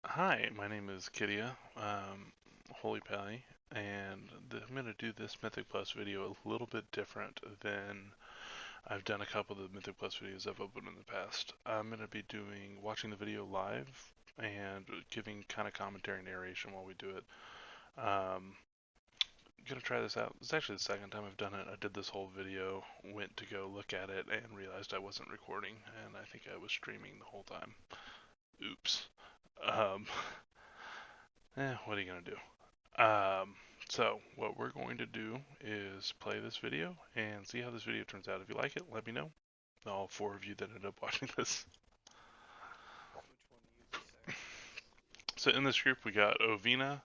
Hi, my name is Kidia, Holy Pally, and I'm going to do this Mythic Plus video a little bit different than I've done a couple of the Mythic Plus videos I've opened in the past. I'm going to be watching the video live and giving kind of commentary narration while we do it. Gonna try this out. It's actually the second time I've done it. I did this whole video, went to go look at it, and realized I wasn't recording, and I think I was streaming the whole time. Oops. Um, what are you gonna do? So what we're going to do is play this video and see how this video turns out. If you like it, let me know. All four of you that end up watching this. So in this group we got Ovina,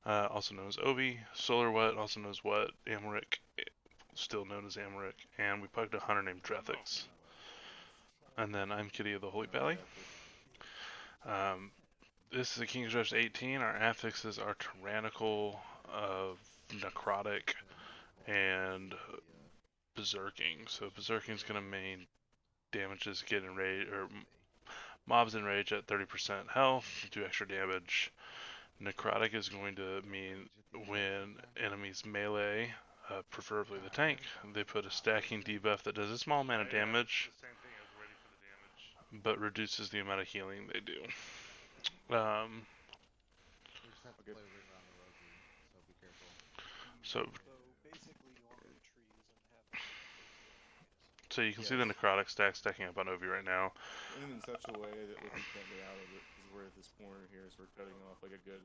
also known as Ovi, Solarwet, also known as What, Amaric, still known as Amaric, and we plugged a hunter named Drethix. And then I'm Kitty of the Holy Valley. This is a King's Rush 18. Our affixes are Tyrannical, Necrotic, and Berserking. So Berserking is going to main damages get enraged, or mobs enraged at 30% health, do extra damage. Necrotic is going to mean when enemies melee, preferably the tank, they put a stacking debuff that does a small amount of damage, but reduces the amount of healing they do. So So you can see the necrotic stack stacking up on Ovi right now. And in such a way that we can't get out of it because we're at this corner here, so we're cutting off like a good.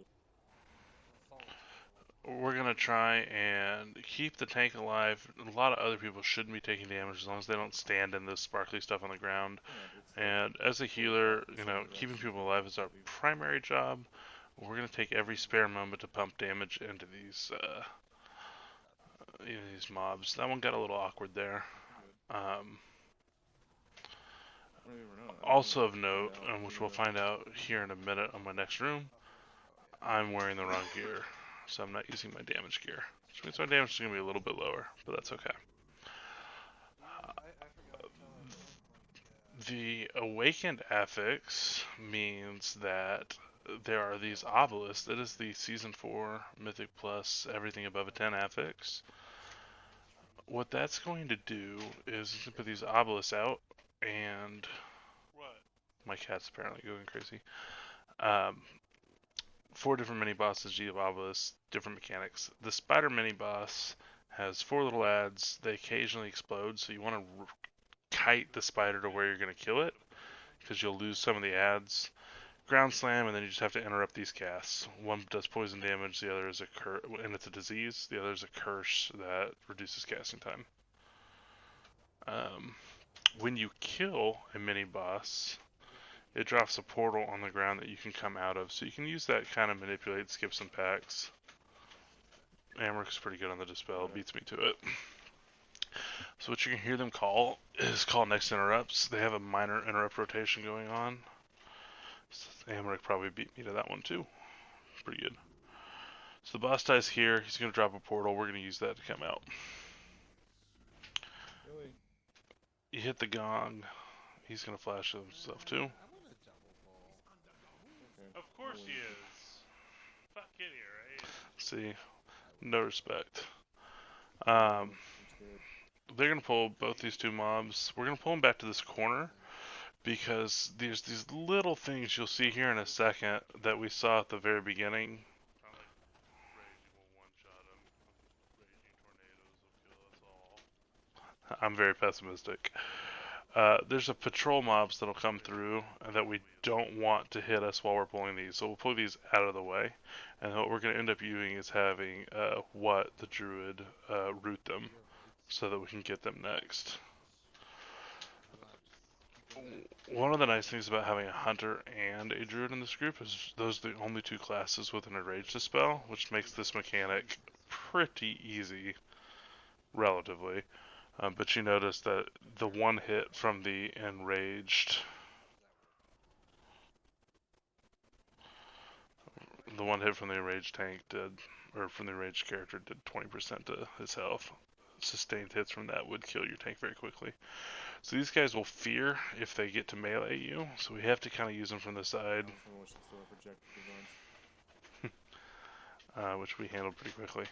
We're gonna try and keep the tank alive. A lot of other people shouldn't be taking damage as long as they don't stand in this sparkly stuff on the ground. Yeah, and as a healer, keeping people alive is our primary job. We're gonna take every spare moment to pump damage into these mobs. That one got a little awkward there. Also of note, which we'll find out here in a minute on my next room, I'm wearing the wrong gear, so I'm not using my damage gear. Which means my damage is going to be a little bit lower, but that's okay. The Awakened affix means that there are these obelisks. That is the Season 4 Mythic Plus everything above a 10 affix. What that's going to do is put these obelisks out, and my cat's apparently going crazy. 4 different mini bosses, G of Obelisk, different mechanics. The spider mini boss has 4 little ads. They occasionally explode, so you want to kite the spider to where you're going to kill it, because you'll lose some of the ads. Ground slam, and then you just have to interrupt these casts. One does poison damage, the other is a curse, and it's a disease. The other is a curse that reduces casting time. When you kill a mini boss, it drops a portal on the ground that you can come out of, so you can use that kind of manipulate, skip some packs. Amaric's pretty good on the dispel, beats me to it. So what you can hear them call is call next interrupts. They have a minor interrupt rotation going on. Amaric probably beat me to that one too. Pretty good. So the boss dies here. He's going to drop a portal. We're going to use that to come out. Really? You hit the gong. He's going to flash himself too. Of course he is. Fuck Kitty, right? See, no respect. They're going to pull both these 2 mobs. We're going to pull them back to this corner, because there's these little things you'll see here in a second that we saw at the very beginning. I'm very pessimistic. There's a patrol mobs that'll come through that we don't want to hit us while we're pulling these, so we'll pull these out of the way. And what we're going to end up doing is having What, the druid, root them so that we can get them next. One of the nice things about having a hunter and a druid in this group is those are the only 2 classes with an enraged dispel, which makes this mechanic pretty easy, relatively. But you notice that the one hit from the enraged tank did, or from the enraged character did 20% to his health. sustained hits from that would kill your tank very quickly. So these guys will fear if they get to melee you, so we have to kind of use them from the side, which we handled pretty quickly.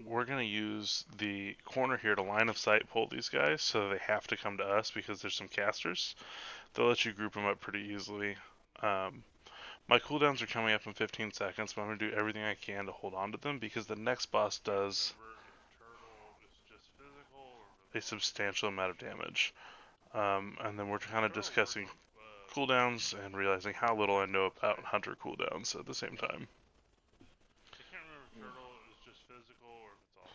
We're going to use the corner here to line of sight pull these guys, so they have to come to us because there's some casters. They'll let you group them up pretty easily. My cooldowns are coming up in 15 seconds, but I'm going to do everything I can to hold on to them because the next boss does a substantial amount of damage. And then we're kind of discussing cooldowns and realizing how little I know about Hunter cooldowns at the same time. I can't remember if turtle is just physical or if it's all.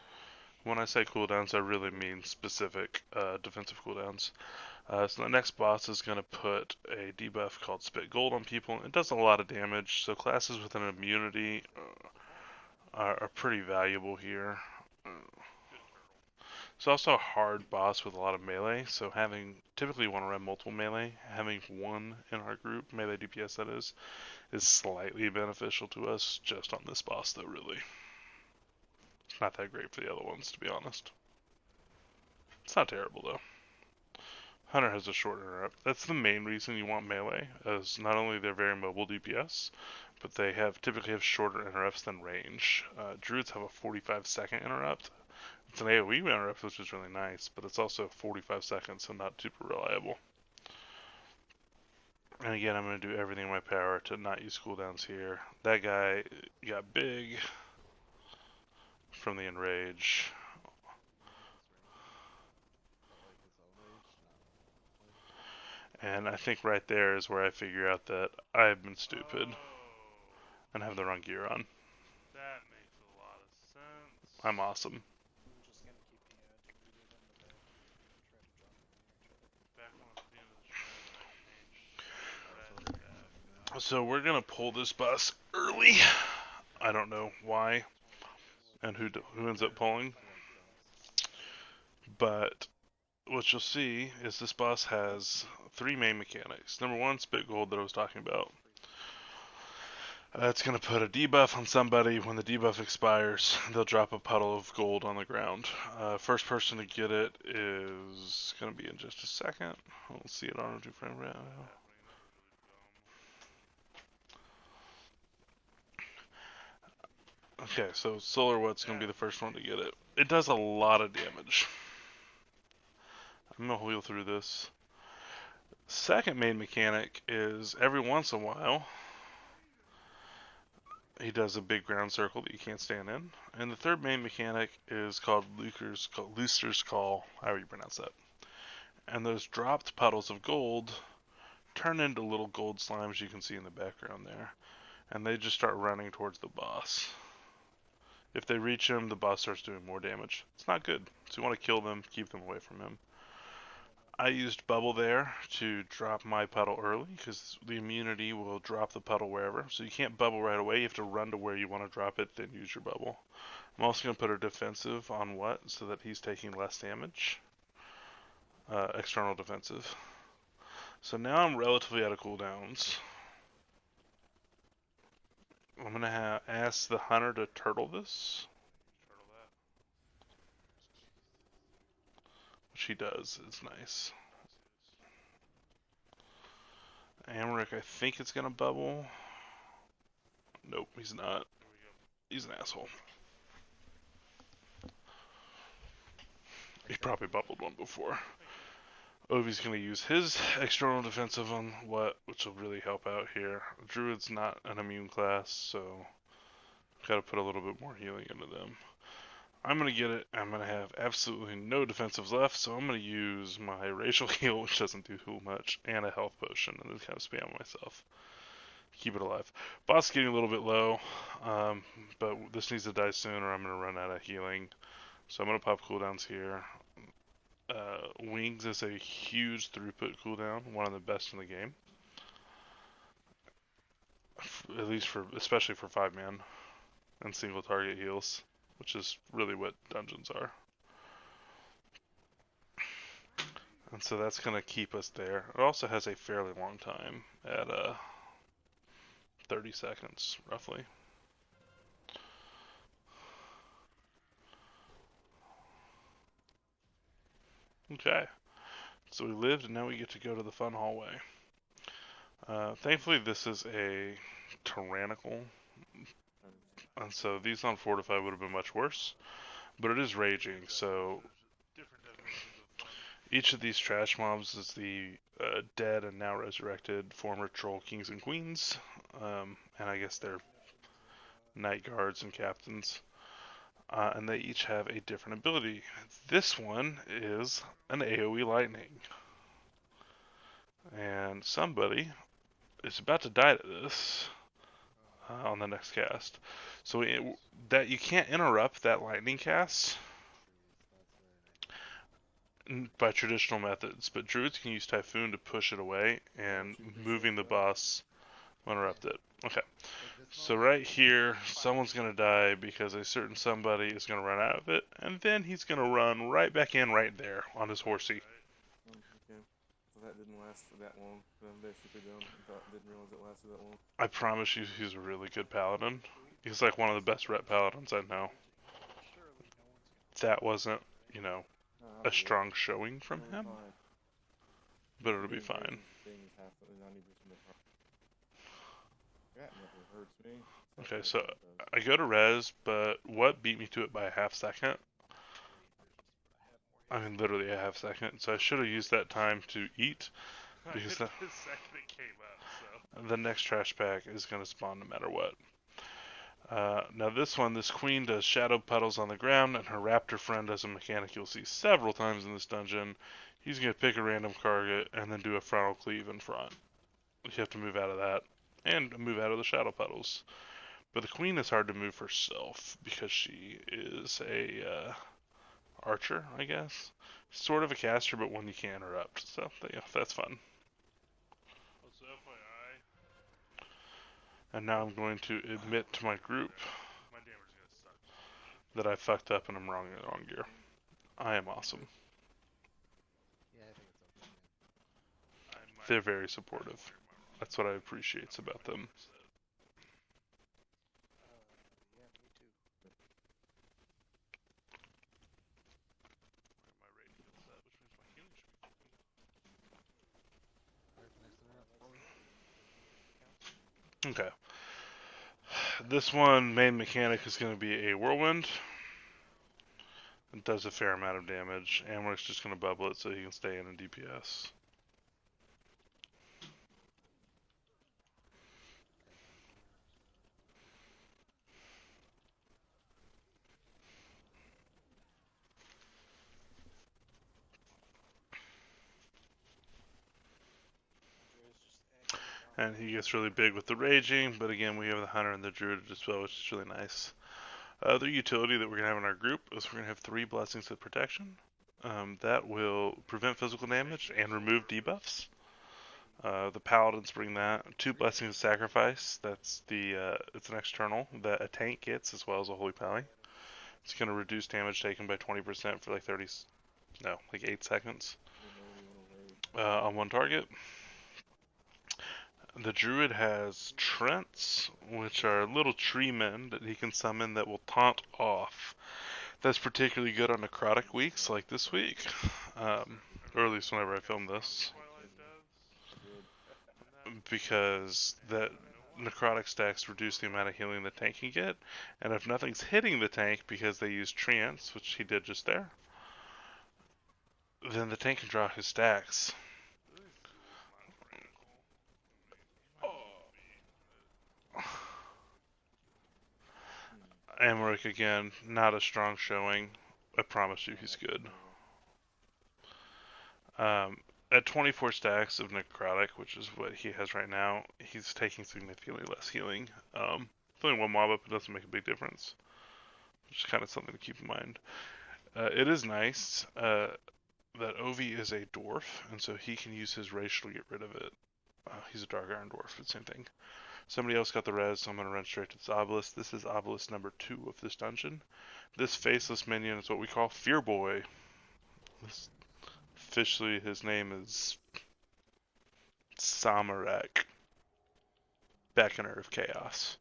When I say cooldowns, I really mean specific defensive cooldowns. So the next boss is going to put a debuff called Spit Gold on people. It does a lot of damage, so classes with an immunity are pretty valuable here. It's also a hard boss with a lot of melee, so typically you want to run multiple melee. Having one in our group, melee DPS that is slightly beneficial to us just on this boss though, really. It's not that great for the other ones, to be honest. It's not terrible though. Hunter has a short interrupt. That's the main reason you want melee, as not only they're very mobile DPS, but they typically have shorter interrupts than range. Druids have a 45-second interrupt. It's an AoE interrupt, which is really nice, but it's also 45 seconds, so not super reliable. And again, I'm going to do everything in my power to not use cooldowns here. That guy got big from the enrage. And I think right there is where I figure out that I've been stupid and have the wrong gear on. That makes a lot of sense. I'm awesome. I'm just gonna keep the deleted in the bed. Try to drop it in your chat. Back when at the end of the stream, I changed red. So we're gonna pull this boss early. I don't know why and who ends up pulling, but what you'll see is this boss has 3 main mechanics. Number 1, Spit Gold that I was talking about. It's going to put a debuff on somebody. When the debuff expires, they'll drop a puddle of gold on the ground. First person to get it is going to be in just a second. We'll see it on a 2-frame right now. Okay, so Solarwood's going to be the first one to get it. It does a lot of damage. I'm going to wheel through this. Second main mechanic is every once in a while, he does a big ground circle that you can't stand in. And the third main mechanic is called Looster's Call, however you pronounce that. And those dropped puddles of gold turn into little gold slimes you can see in the background there. And they just start running towards the boss. If they reach him, the boss starts doing more damage. It's not good. So you want to kill them, keep them away from him. I used bubble there to drop my puddle early because the immunity will drop the puddle wherever. So you can't bubble right away. You have to run to where you want to drop it, then use your bubble. I'm also going to put a defensive on what so that he's taking less damage. External defensive. So now I'm relatively out of cooldowns. I'm going to ask the hunter to turtle this. Which he does. It's nice. Amric, I think it's going to bubble. Nope, he's not. He's an asshole. He probably bubbled one before. Ovi's going to use his external defensive on which will really help out here. Druid's not an immune class, so got to put a little bit more healing into them. I'm going to get it. I'm going to have absolutely no defensives left, so I'm going to use my racial heal, which doesn't do too much, and a health potion, and then kind of spam myself. Keep it alive. Boss getting a little bit low, but this needs to die soon or I'm going to run out of healing. So I'm going to pop cooldowns here. Wings is a huge throughput cooldown, one of the best in the game. At least especially for 5-man and single target heals, which is really what dungeons are. And so that's going to keep us there. It also has a fairly long time at 30 seconds, roughly. Okay. So we lived, and now we get to go to the fun hallway. Thankfully, this is a tyrannical, and so these on Fortify would have been much worse. But it is raging, so Different definitions of fun. each of these trash mobs is the dead and now resurrected former troll kings and queens, and I guess they're knight guards and captains. And they each have a different ability. This one is an AoE lightning. And somebody is about to die to this on the next cast. So that you can't interrupt that lightning cast by traditional methods, but druids can use Typhoon to push it away, and moving the boss will interrupt it. Okay. So right here, someone's going to die because a certain somebody is going to run out of it, and then he's going to run right back in right there on his horsey. Okay. So that didn't last for that long. I'm basically done. Didn't realize it lasted that long. I promise you, he's a really good paladin. He's like one of the best rep paladins I know. Surely no one's gonna. That wasn't, you know, No, a strong showing from him, fine. but it'll be fine. Thing is half 90% of that never hurts me. Okay, so I go to res, but what beat me to it by a half second? I mean, literally a half second. So I should have used that time to eat, because The second it came up, so. the next trash pack is going to spawn no matter what. Now this one, this queen does shadow puddles on the ground, and her raptor friend does a mechanic you'll see several times in this dungeon. He's going to pick a random target and then do a frontal cleave in front. You have to move out of that and move out of the shadow puddles. But the queen is hard to move herself because she is a archer, I guess. Sort of a caster, but one you can't interrupt. So yeah, that's fun. Also, FYI, And now I'm going to admit to my group my damage is gonna suck. that I fucked up and I'm wrong in the wrong gear. I am awesome. Yeah, I think it's okay. They're very supportive. That's what I appreciate about them. Yeah, me too. My rating is set, which means my healing should be. Alright, next one up. Okay. This one, main mechanic is going to be a whirlwind. It does a fair amount of damage. Amoric's just going to bubble it so he can stay in DPS. And he gets really big with the raging, but again, we have the hunter and the druid as well, which is really nice. Other utility that we're going to have in our group is we're going to have 3 blessings of protection. That will prevent physical damage and remove debuffs. The paladins bring that. 2 blessings of sacrifice. That's it's an external that a tank gets as well as a holy pally. It's going to reduce damage taken by 20% for like 8 seconds on one target. The druid has Trents, which are little tree men that he can summon that will taunt off. That's particularly good on necrotic weeks like this week, or at least whenever I film this, because that necrotic stacks reduce the amount of healing the tank can get, and if nothing's hitting the tank because they use Trance, which he did just there, then the tank can draw his stacks. Amaric again, not a strong showing. I promise you he's good. At 24 stacks of necrotic, which is what he has right now, he's taking significantly less healing. It's only one mob up, it doesn't make a big difference. Which is kind of something to keep in mind. It is nice that Ovi is a dwarf, and so he can use his racial to get rid of it. He's a dark iron dwarf, it's the same thing. Somebody else got the res, so I'm going to run straight to this obelisk. This is obelisk number 2 of this dungeon. This faceless minion is what we call Fear Boy. Officially, his name is Samarak, Beckoner of Chaos.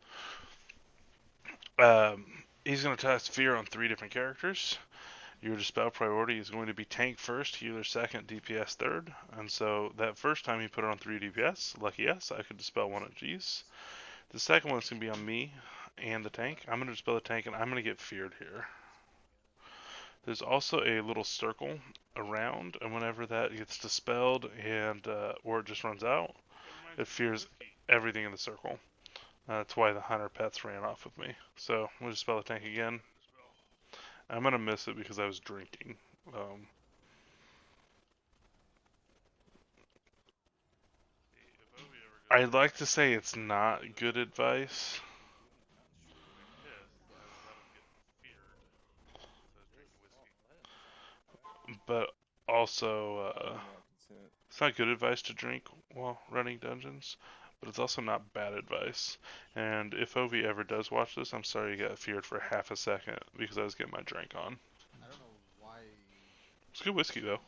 He's going to test Fear on 3 different characters. your dispel priority is going to be tank first, healer second, DPS third. And so that first time you put it on 3 DPS, lucky us, I could dispel one of G's. The second one's going to be on me and the tank. I'm going to dispel the tank and I'm going to get feared here. There's also a little circle around, and whenever that gets dispelled and or it just runs out, it fears everything in the circle. That's why the hunter pets ran off with me. So we'll just spell the tank again. I'm gonna miss it because I was drinking. I'd like to say it's not good advice, but also it's not good advice to drink while running dungeons, but it's also not bad advice. And if OV ever does watch this, I'm sorry you got feared for half a second because I was getting my drink on. I don't know why. It's good whiskey though.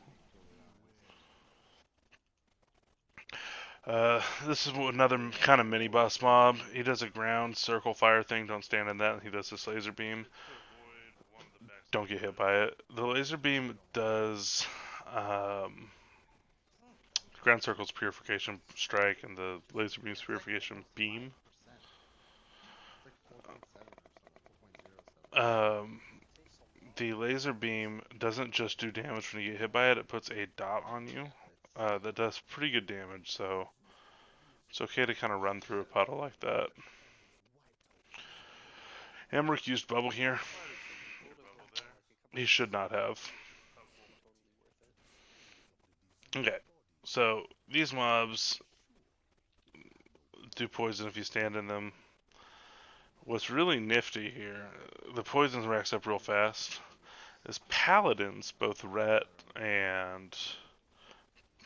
This is another kind of mini boss mob. He does a ground circle fire thing. Don't stand in that. He does this laser beam. Don't get hit by it. The laser beam does ground circle's purification strike, and the laser beam's purification beam. It's like 4.7 or something. 4.07. The laser beam doesn't just do damage when you get hit by it. It puts a dot on you that does pretty good damage. So it's okay to kind of run through a puddle like that. Emmerich used bubble here. He should not have. Okay, so these mobs do poison if you stand in them. What's really nifty here, the poisons racks up real fast, is Paladins, both Ret and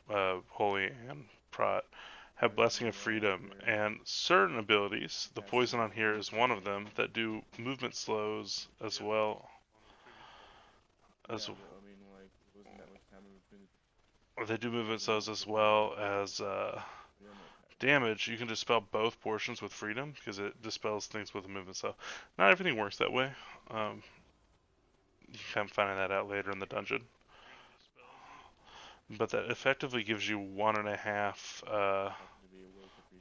Holy and Prot, have Blessing of Freedom, and certain abilities, the poison on here is one of them, that do movement slows as well. They do movement slows as well as damage. You can dispel both portions with freedom because it dispels things with a movement slow. Not everything works that way. You can find that out later in the dungeon. But that effectively gives you 1.5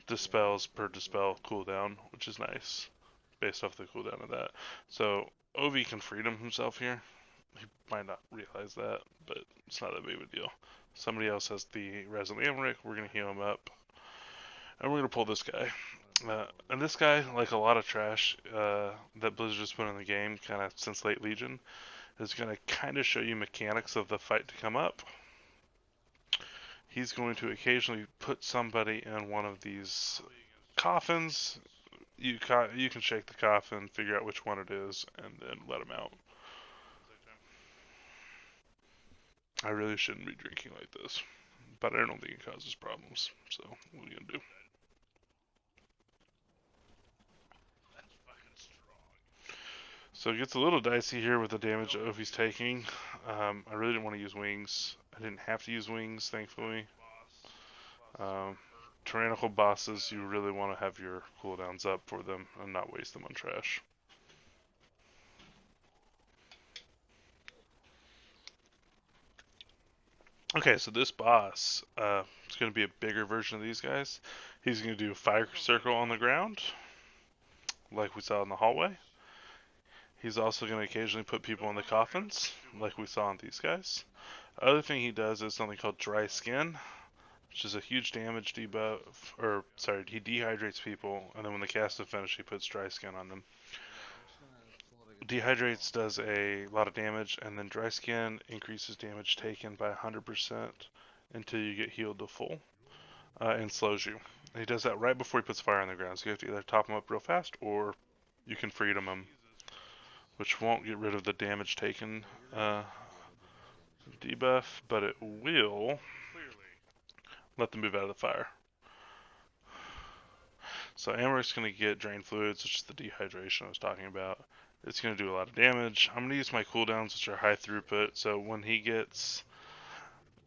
dispels per dispel cooldown, which is nice, based off the cooldown of that. So Ovi can freedom himself here. He might not realize that, but it's not that big of a deal. Somebody else has the Resident Emmerich. We're going to heal him up. And we're going to pull this guy. And this guy, like a lot of trash that Blizzard just put in the game, kind of since late Legion, is going to kind of show you mechanics of the fight to come up. He's going to occasionally put somebody in one of these coffins. You can shake the coffin, figure out which one it is, and then let him out. I really shouldn't be drinking like this, but I don't think it causes problems. So what are you gonna do? So it gets a little dicey here with the damage Ovi's taking. I really didn't want to use wings. I didn't have to use wings, thankfully. Tyrannical bosses, you really want to have your cooldowns up for them and not waste them on trash. Okay, so this boss is going to be a bigger version of these guys. He's going to do a fire circle on the ground, like we saw in the hallway. He's also going to occasionally put people in the coffins, like we saw in these guys. Other thing he does is something called dry skin, which is a huge damage debuff, or sorry, he dehydrates people, and then when the cast is finished, he puts dry skin on them. Dehydrates does a lot of damage, and then dry skin increases damage taken by 100% until you get healed to full, and slows you. He does that right before he puts fire on the ground, so you have to either top him up real fast, or you can freedom him, which won't get rid of the damage taken debuff, but it will let them move out of the fire. So Amber's going to get drain fluids, which is the dehydration I was talking about. It's going to do a lot of damage. I'm going to use my cooldowns, which are high throughput, so when he gets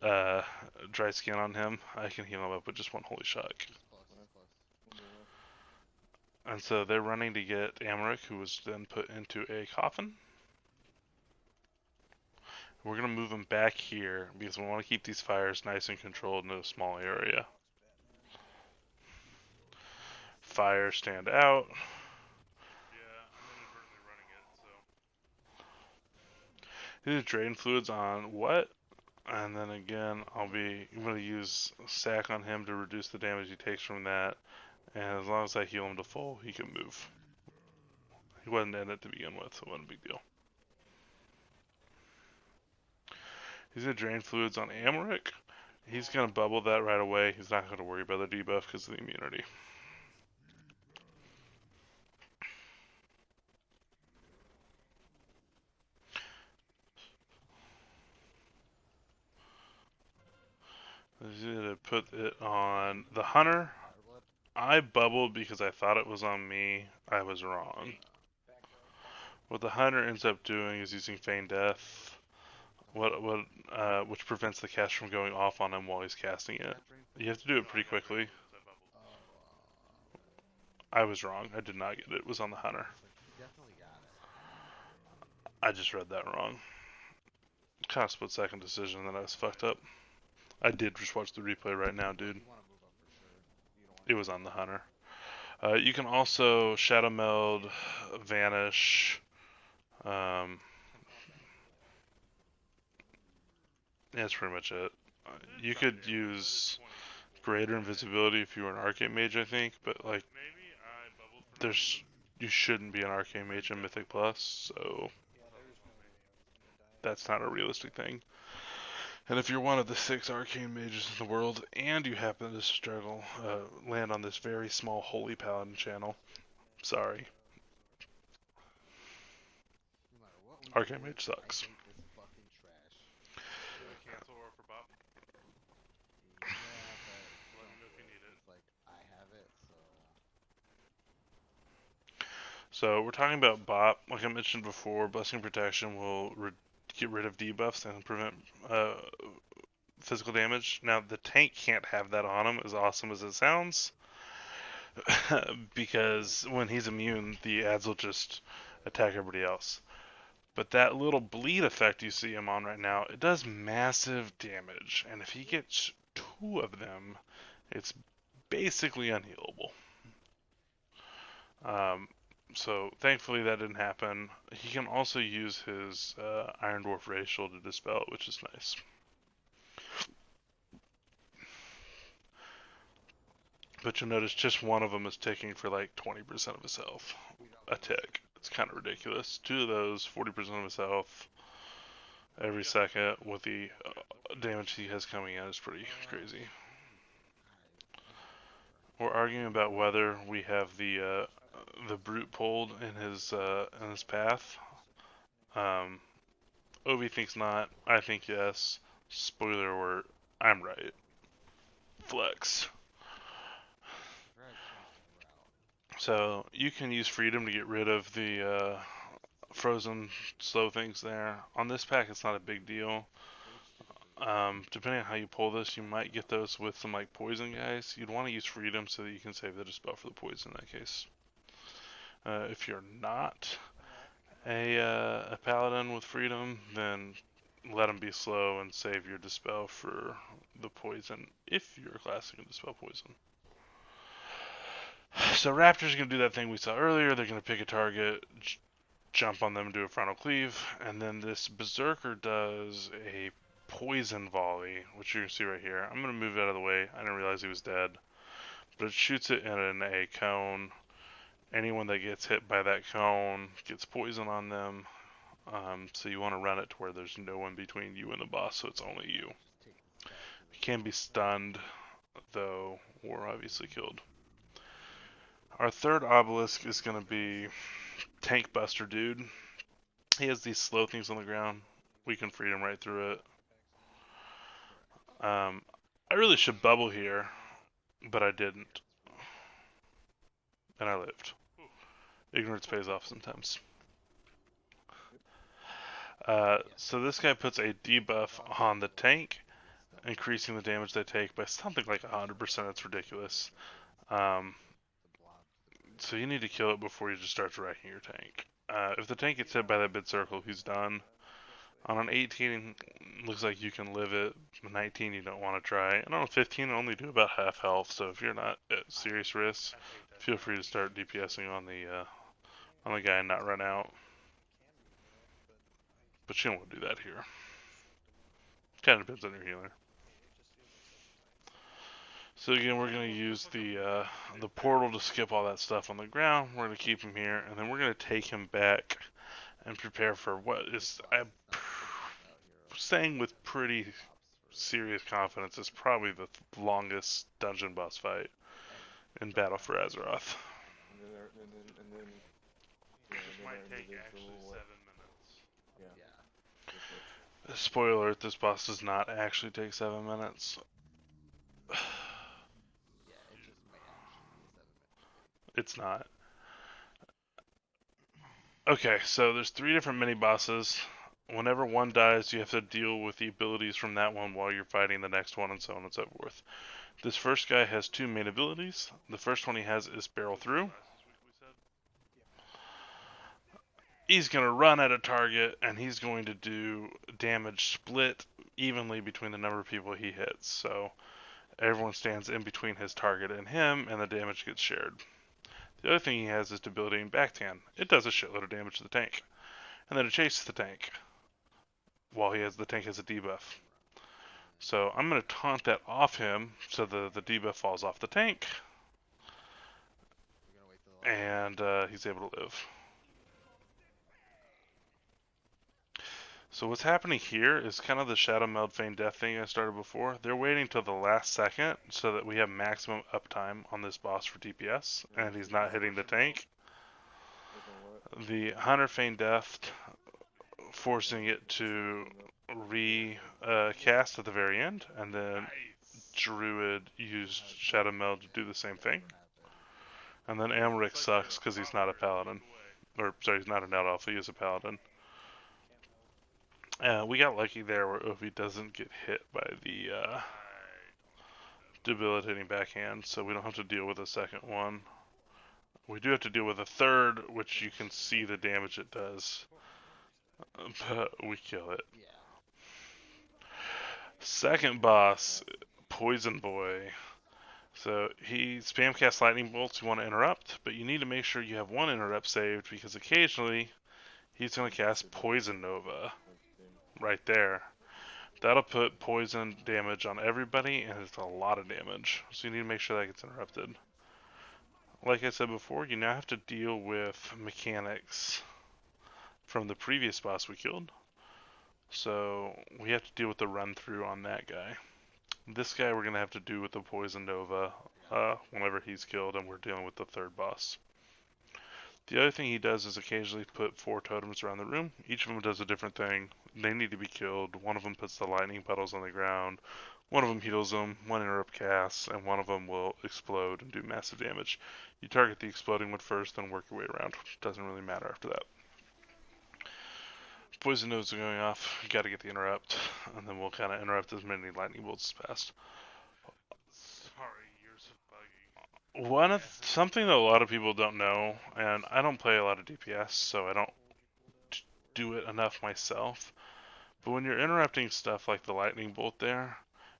dry skin on him, I can heal him up with just one holy shock. And so they're running to get Amalric, who was then put into a coffin. We're going to move him back here because we want to keep these fires nice and controlled in a small area. Fire stand out. Yeah, I'm inadvertently running it, so. These drain fluids on what? And then again, I'm going to use sack on him to reduce the damage he takes from that. And as long as I heal him to full, he can move. He wasn't in it to begin with, so it wasn't a big deal. He's going to drain fluids on Amaric. He's going to bubble that right away. He's not going to worry about the debuff because of the immunity. He's going to put it on the Hunter. Fireblood? I bubbled because I thought it was on me. I was wrong. What the Hunter ends up doing is using Feign Death, which prevents the cast from going off on him while he's casting it. You have to do it pretty quickly. Oh, I was wrong. I did not get it. It was on the Hunter. it's like, you definitely got it. I just read that wrong. Kind of split second decision that I was fucked up. I did just watch the replay right now, dude. You want to move up for sure. You don't want It was on the Hunter. You can also Shadow Meld, Vanish. Yeah, that's pretty much it. You could use greater invisibility if you were an Arcane Mage, I think, but like, Maybe I bubbled for you shouldn't be an Arcane Mage in Mythic Plus, so Yeah, there's no way I was gonna die. that's not a realistic thing. And if you're one of the 6 Arcane Mages in the world, and you happen to struggle, land on this very small Holy Paladin channel, sorry. no matter what we Arcane do, Mage sucks. I hate this fucking trash. Should we cancel or for Bob? Yeah, but Let me know if you need it. it's like I have it, so So we're talking about Bop. Like I mentioned before, Blessing Protection will get rid of debuffs and prevent physical damage. Now the tank can't have that on him, as awesome as it sounds, because when he's immune, the ads will just attack everybody else. But that little bleed effect you see him on right now, it does massive damage, and if he gets 2 of them, it's basically unhealable. So thankfully that didn't happen. He can also use his Iron Dwarf Racial to dispel it, which is nice. But you'll notice just one of them is ticking for like 20% of his health. A tick. It's kind of ridiculous. 2 of those, 40% of his health every second with the damage he has coming in is pretty crazy. We're arguing about whether we have the brute pulled in his path. Ovi thinks not. I think yes. Spoiler alert. I'm right. Flex. So you can use freedom to get rid of the frozen slow things there. On this pack, it's not a big deal. Depending on how you pull this, you might get those with some like poison guys. You'd want to use freedom so that you can save the dispel for the poison in that case. If you're not a paladin with freedom, then let them be slow and save your dispel for the poison if you're classing a dispel poison. So Raptor's going to do that thing we saw earlier. They're going to pick a target, jump on them, do a frontal cleave, and then this Berserker does a poison volley, which you can see right here. I'm going to move it out of the way. I didn't realize he was dead. But it shoots it in a cone. Anyone that gets hit by that cone gets poison on them. So you want to run it to where there's no one between you and the boss, so it's only you. You can be stunned, though, or obviously killed. Our third obelisk is going to be Tank Buster Dude. He has these slow things on the ground. We can freedom right through it. I really should bubble here, but I didn't. And I lived. Ignorance pays off sometimes. So this guy puts a debuff on the tank, increasing the damage they take by something like 100%. It's ridiculous. So you need to kill it before you just start wrecking your tank. If the tank gets hit by that big circle, he's done. On an 18, looks like you can live it. 19, you don't want to try. And on a 15, only do about half health. So if you're not at serious risk, I hate that. feel free to start DPSing on the guy and not run out. Can do that, but But you don't want to do that here. Kind of depends on your healer. it just feels like such a time sink. So again, we're gonna use the portal to skip all that stuff on the ground. We're gonna keep him here, and then we're gonna take him back and prepare for what is I'm saying with pretty serious confidence is probably the longest dungeon boss fight in Battle for Azeroth. And then, yeah, and then This might our take individual, actually what, 7 minutes. yeah. Which, Spoiler alert: this boss does not actually take 7 minutes. Yeah, it just might actually be 7 minutes. It's not. Okay, so there's 3 different mini bosses. Whenever one dies, you have to deal with the abilities from that one while you're fighting the next one, and so on and so forth. This first guy has 2 main abilities. The first one he has is Barrel Through. Last week we said. He's going to run at a target, and he's going to do damage split evenly between the number of people he hits. So everyone stands in between his target and him, and the damage gets shared. The other thing he has is Debilitating Backhand. It does a shitload of damage to the tank. And then it chases the tank while the tank has a debuff. So I'm going to taunt that off him so the debuff falls off the tank, We're gonna wait till the last and he's able to live. So what's happening here is kind of the Shadow Meld Feign Death thing I started before. They're waiting till the last second so that we have maximum uptime on this boss for DPS, and he's not hitting the tank. The Hunter Feign Death, forcing it to recast at the very end, and then Nice. Druid used Shadow Meld to do the same thing. happened. And then Amric sucks because he's not a paladin. Or, sorry, he's not an Night Elf, he is a paladin. We got lucky there where Ovi doesn't get hit by the debilitating backhand, so we don't have to deal with a second one. We do have to deal with a third, which you can see the damage it does. But we kill it. Yeah. Second boss, Poison Boy. So he spam casts lightning bolts you want to interrupt, but you need to make sure you have one interrupt saved because occasionally he's going to cast Poison Nova right there. That'll put poison damage on everybody, and it's a lot of damage. So you need to make sure that gets interrupted. Like I said before, you now have to deal with mechanics from the previous boss we killed. So we have to deal with the run through on that guy. This guy we're going to have to do with the Poison Nova whenever he's killed, and we're dealing with the third boss. The other thing he does is occasionally put 4 totems around the room. Each of them does a different thing. They need to be killed. One of them puts the lightning puddles on the ground. One of them heals them. One interrupt casts, and one of them will explode and do massive damage. You target the exploding one first, then work your way around. Doesn't really matter after that. Poison nodes are going off. You gotta get the interrupt, and then we'll kind of interrupt as many lightning bolts as fast. Sorry, years of bugging. Something that a lot of people don't know, and I don't play a lot of DPS, so I don't do it enough myself. But when you're interrupting stuff like the lightning bolt there,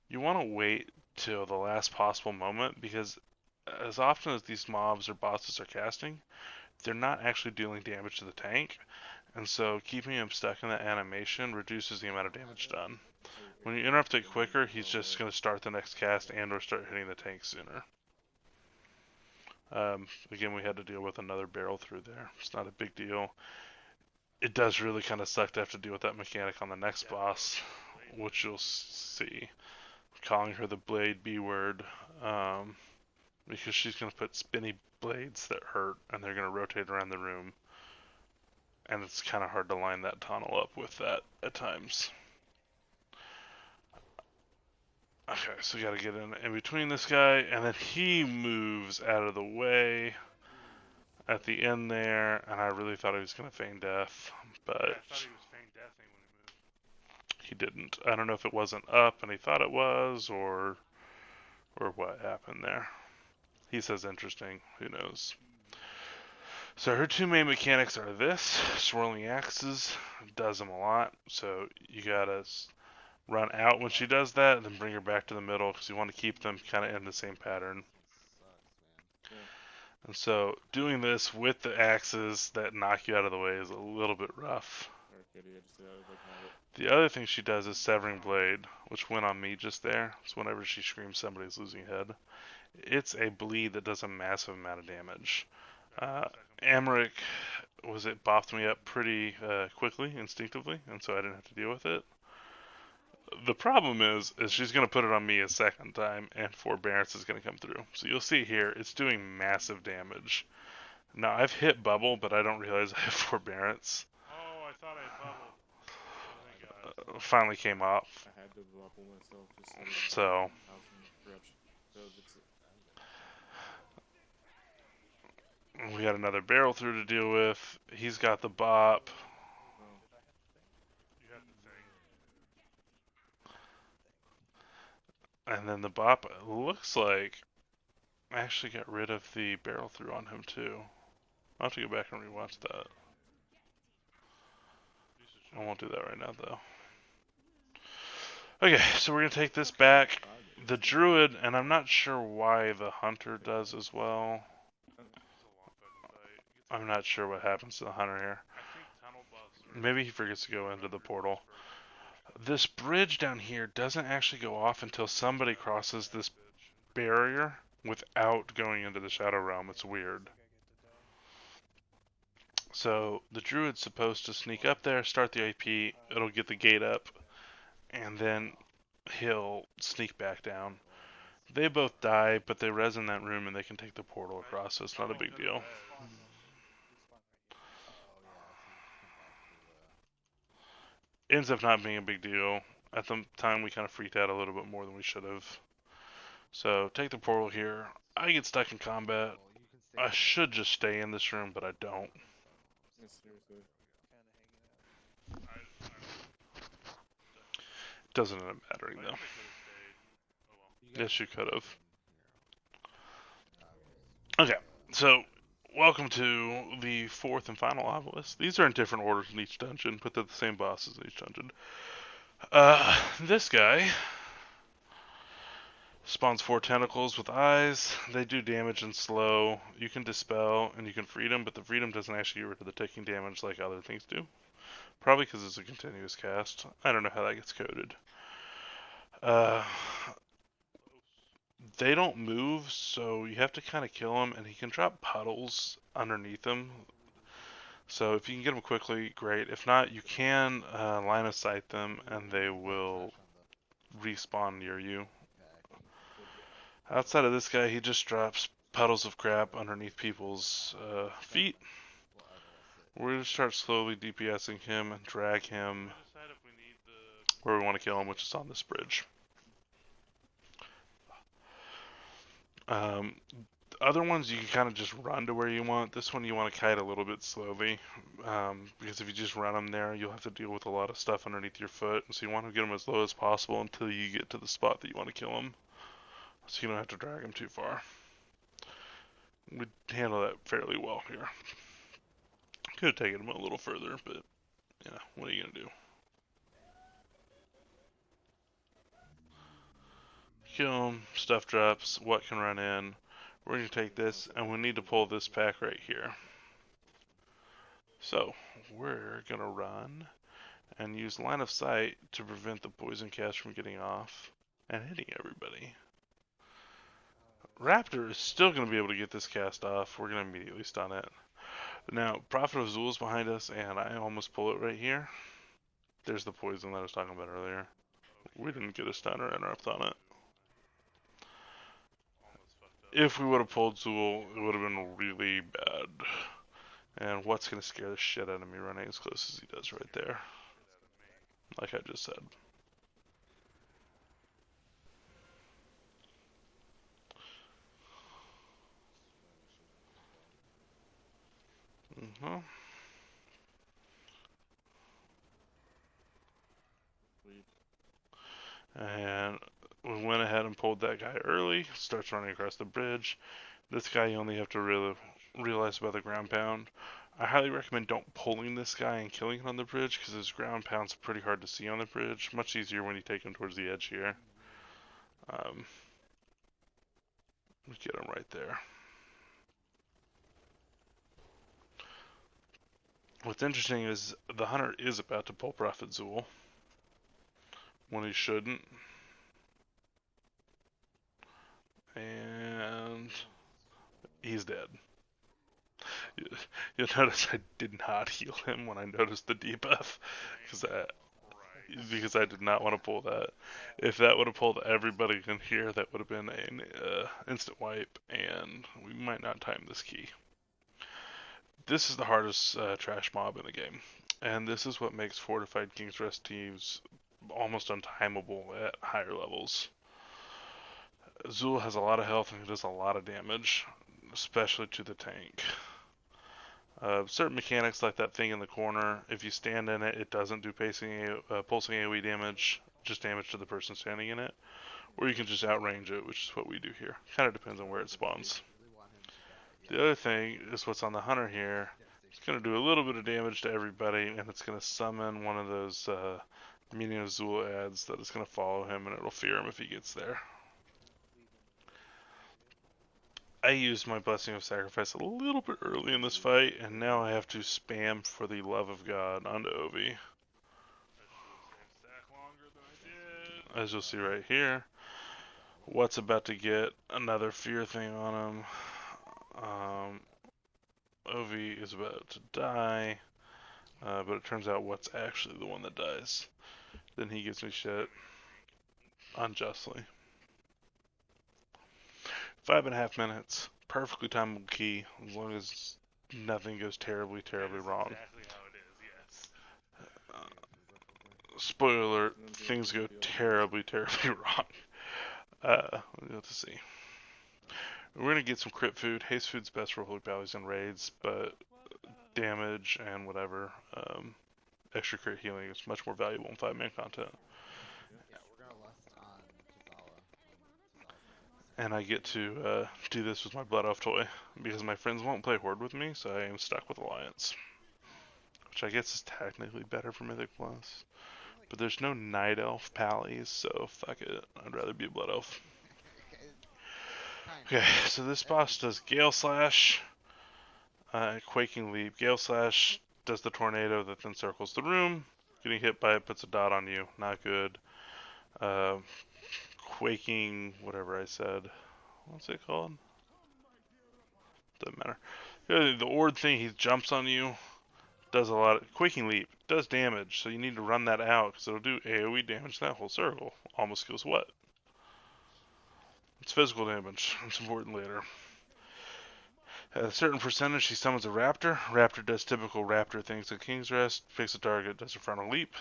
you want to wait till the last possible moment because as often as these mobs or bosses are casting, they're not actually dealing damage to the tank. And so keeping him stuck in that animation reduces the amount of damage done. When you interrupt it quicker, he's just going to start the next cast and or start hitting the tank sooner. Again, we had to deal with another barrel through there. It's not a big deal. It does really kind of suck to have to deal with that mechanic on the next boss, which you'll see. Calling her the Blade B word, because she's going to put spinny blades that hurt, and they're going to rotate around the room. And it's kind of hard to line that tunnel up with that at times. Okay, so we got to get in between this guy, and then he moves out of the way at the end there, and I really thought he was going to feign death, but Yeah, I thought he was feign deathing when he moved. he didn't. I don't know if it wasn't up and he thought it was, or what happened there. He says interesting, who knows. So her two main mechanics are this: swirling axes does them a lot. So you gotta run out when she does that, and then bring her back to the middle because you want to keep them kind of in the same pattern. Sucks, man. And so doing this with the axes that knock you out of the way is a little bit rough. Kitty, I just did that as like habit. The other thing she does is severing blade, which went on me just there. So whenever she screams somebody's losing a head, it's a bleed that does a massive amount of damage. Amric bopped me up pretty quickly, instinctively, and so I didn't have to deal with it. The problem is she's going to put it on me a second time, and forbearance is going to come through. So you'll see here, it's doing massive damage. Now I've hit bubble, but I don't realize I have forbearance. Oh, I thought I bubbled. Oh my god. Finally came off. I had to bubble myself just So housing corruption. So it's we got another barrel through to deal with. He's got the bop. oh, You have the thing. And then the bop looks like I actually got rid of the barrel through on him too. I'll have to go back and rewatch that. I won't do that right now though. Okay, so we're gonna take this back. The druid, and I'm not sure why the hunter does as well. It's a long fight. I'm not sure what happens to the hunter here. I think tunnel buffs are Maybe he forgets to go into the portal. This bridge down here doesn't actually go off until somebody crosses this barrier without going into the Shadow Realm. It's weird. So the druid's supposed to sneak up there, start the IP, it'll get the gate up, and then he'll sneak back down. They both die, but they res in that room and they can take the portal across, so it's not a big deal. Oh, yeah, so you come back to, Ends up not being a big deal. At the time, we kind of freaked out a little bit more than we should have. So take the portal here. I get stuck in combat. well, you can stay I in should just stay in this room, but I don't. it's seriously. Kind of hanging out. Doesn't end up mattering I though. wish I could have stayed. Oh well. Yes, you could have. Okay. Okay, so welcome to the fourth and final obelisk. These are in different orders in each dungeon, but they're the same bosses in each dungeon. This guy spawns 4 tentacles with eyes. They do damage and slow. You can dispel and you can freedom, but the freedom doesn't actually get rid of the taking damage like other things do. Probably because it's a continuous cast. I don't know how that gets coded. They don't move, so you have to kind of kill them, and he can drop puddles underneath them. So if you can get them quickly, great. If not, you can line of sight them, and they will respawn near you. Outside of this guy, he just drops puddles of crap underneath people's feet. We're going to start slowly DPSing him and drag him Decide if we need the. where we want to kill him, which is on this bridge. Other ones you can kind of just run to where you want. This one you want to kite a little bit slowly, because if you just run them there, you'll have to deal with a lot of stuff underneath your foot. So you want to get them as low as possible until you get to the spot that you want to kill them, so you don't have to drag them too far. We handle that fairly well here. Could have taken them a little further, but yeah, what are you gonna do? Kill them, stuff drops, what can run in. We're going to take this, and we need to pull this pack right here. So, we're going to run and use line of sight to prevent the poison cast from getting off and hitting everybody. Raptor is still going to be able to get this cast off. We're going to immediately stun it. Now, Prophet of Zul is behind us, and I almost pull it right here. There's the poison that I was talking about earlier. We didn't get a stun or interrupt on it. If we would have pulled Zul, it would have been really bad. And what's going to scare the shit out of me running as close as he does right there? Like I just said. And we went ahead and pulled that guy early. Starts running across the bridge. This guy you only have to really realized about the ground pound. I highly recommend don't pulling this guy and killing him on the bridge because his ground pound's pretty hard to see on the bridge. Much easier when you take him towards the edge here. We get him right there. What's interesting is the hunter is about to pull Prophet Zool when he shouldn't. And he's dead. You'll notice I did not heal him when I noticed the debuff because I did not want to pull that. If that would have pulled everybody in here, that would have been an instant wipe, and we might not time this key. This is the hardest trash mob in the game, and this is what makes fortified King's Rest teams almost untimable at higher levels. Zool has a lot of health and he does a lot of damage, especially to the tank. Certain mechanics like that thing in the corner, if you stand in it, it doesn't do pulsing AoE damage, just damage to the person standing in it. Or you can just outrange it, which is what we do here. Kind of depends on where it spawns. The other thing is what's on the hunter here. It's going to do a little bit of damage to everybody, and it's going to summon one of those Minion of Zool ads that is going to follow him, and it'll fear him if he gets there. I used my Blessing of Sacrifice a little bit early in this fight, and now I have to spam for the love of God onto Ovi. As you'll see right here, What's about to get another fear thing on him. Ovi is about to die, but it turns out What's actually the one that dies. Then he gives me shit unjustly. 5.5 minutes. Perfectly timeable key, as long as nothing goes terribly wrong. Exactly how it is, yes. Spoiler alert, things go terribly wrong. Let's see. We're gonna get some crit food. Haste food's best for holy pallies and raids, but damage and whatever, extra crit healing is much more valuable in 5-man content. Yeah, we're gonna lust on Tazala. And I get to do this with my Blood Elf toy, because my friends won't play Horde with me, so I am stuck with Alliance. Which I guess is technically better for Mythic Plus. But there's no Night Elf pallies, so fuck it. I'd rather be a Blood Elf. Okay, so this boss does Gale Slash, Quaking Leap. Gale Slash does the tornado that then circles the room. Getting hit by it puts a dot on you. Not good. Quaking, whatever I said. What's it called? Doesn't matter. The Ord thing, he jumps on you. Does a lot of Quaking Leap. Does damage, so you need to run that out because it'll do AoE damage to that whole circle. Almost kills what? It's physical damage. It's important later. At a certain percentage, he summons a Raptor. Raptor does typical Raptor things at King's Rest. Picks a target, does a frontal leap.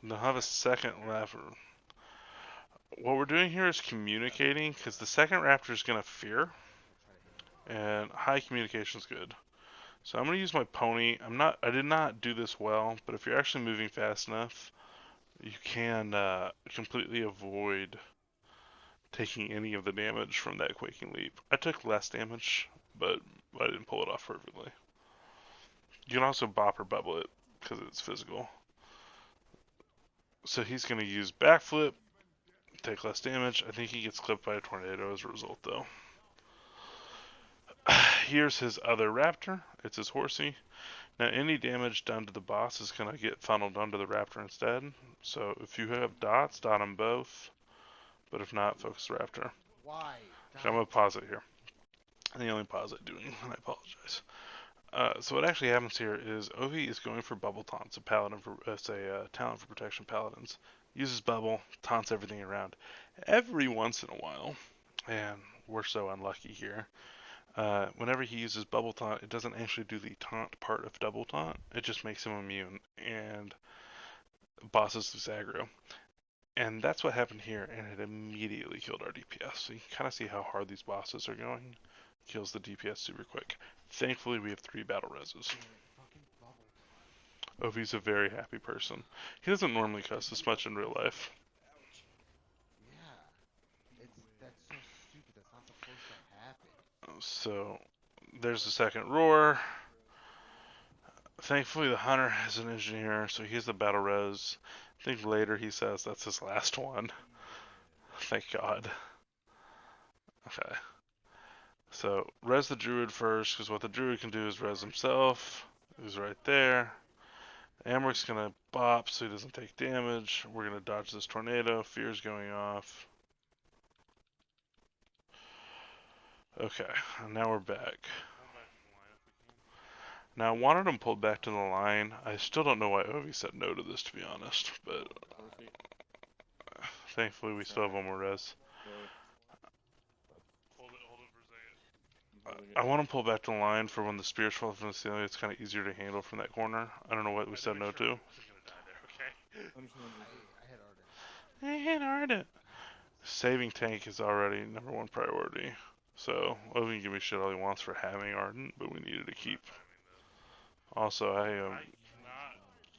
And they'll have a second Raptor. What we're doing here is communicating, because the second Raptor is going to fear. And high communication is good. So I'm going to use my pony. I did not do this well, but if you're actually moving fast enough, you can completely avoid taking any of the damage from that Quaking Leap. I took less damage, but I didn't pull it off perfectly. You can also bop or bubble it, because it's physical. So he's going to use backflip, take less damage. I think he gets clipped by a tornado as a result, though. Here's his other Raptor. It's his Horsey. Now, any damage done to the boss is going to get funneled onto the Raptor instead. So if you have dots, dot them both. But if not, focus the Raptor. Why? I'm going to pause it here. And the only pause I'm doing, and I apologize. So what actually happens here is Ovi is going for Bubble Taunts, a paladin for, talent for protection paladins. Uses Bubble, taunts everything around. Every once in a while, and we're so unlucky here, whenever he uses Bubble Taunt, it doesn't actually do the taunt part of Double Taunt. It just makes him immune, and bosses lose aggro. And that's what happened here, and it immediately killed our DPS. So you can kind of see how hard these bosses are going. Kills the DPS super quick. Thankfully, we have 3 battle reses. Ovi's a very happy person. He doesn't normally cuss this much in real life. Yeah. That's so stupid. That's not supposed to happen. So, there's the second roar. Thankfully, the hunter is an engineer, so he has the battle res. I think later he says that's his last one. Thank God. Okay. So, res the druid first, because what the druid can do is res himself. Who's right there. Amric's gonna bop so he doesn't take damage. We're gonna dodge this tornado. Fear's going off. Okay, and now we're back. Pull back to the line if we can. Now, I wanted him pulled back to the line. I still don't know why Ovi said no to this, to be honest. But Perfect. thankfully, we still have one more res. Go. Hold it for a second. I'm holding I it. want him pulled back to the line for when the spears fall from the ceiling. It's kind of easier to handle from that corner. I don't know what we I had said make no sure to. I wasn't gonna die there, okay? Understand. I had Arden. I hit Arden. Saving tank is already number one priority. So, Ovi can give me shit all he wants for having Arden, but we needed to keep. Also, I cannot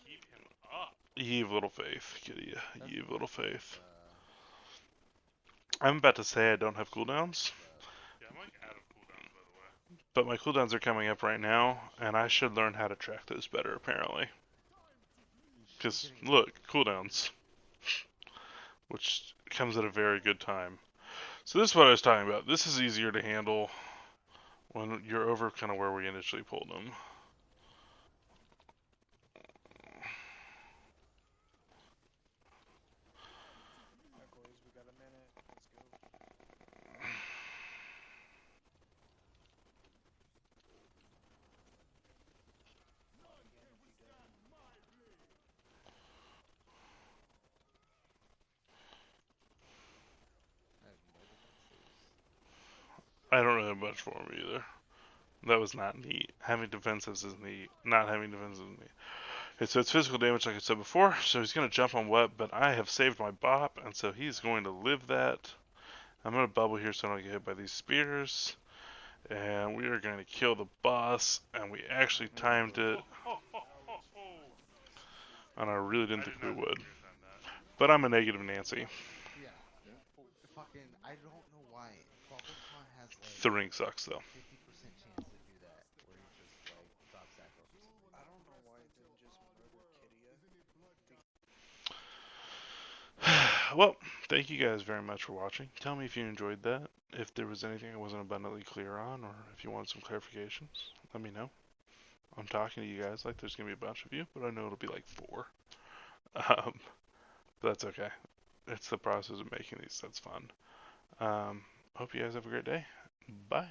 keep him up. ye of little faith, kitty. Ye of little faith. Uh, I'm about to say I don't have cooldowns, Yeah, I'm like out of cooldowns by the way. but my cooldowns are coming up right now, and I should learn how to track those better, apparently. Because, look, cooldowns. Which comes at a very good time. So this is what I was talking about. This is easier to handle when you're over kind of where we initially pulled them. Alright, boys, we got a minute. Let's go. Pop again if you done. I have no defenses. I don't really have much for him either. That was not neat. Having defensives is neat. Not having defensives is neat. Okay, so it's physical damage like I said before. So he's going to jump on web, but I have saved my bop, and so he's going to live that. I'm going to bubble here so I don't get hit by these spears. And we are going to kill the boss, and we actually timed it. And I really didn't think we would. But I'm a negative Nancy. Yeah. Fucking, I don't know why. BubbleCon has like The ring sucks, though. 50% chance to do that, where he just like drops aggro. I don't know why it didn't just murder Kidia. Well, thank you guys very much for watching. Tell me if you enjoyed that. If there was anything I wasn't abundantly clear on, or if you want some clarifications, let me know. I'm talking to you guys like there's going to be a bunch of you, but I know it'll be like 4. But that's okay. It's the process of making these that's fun. Hope you guys have a great day. Bye.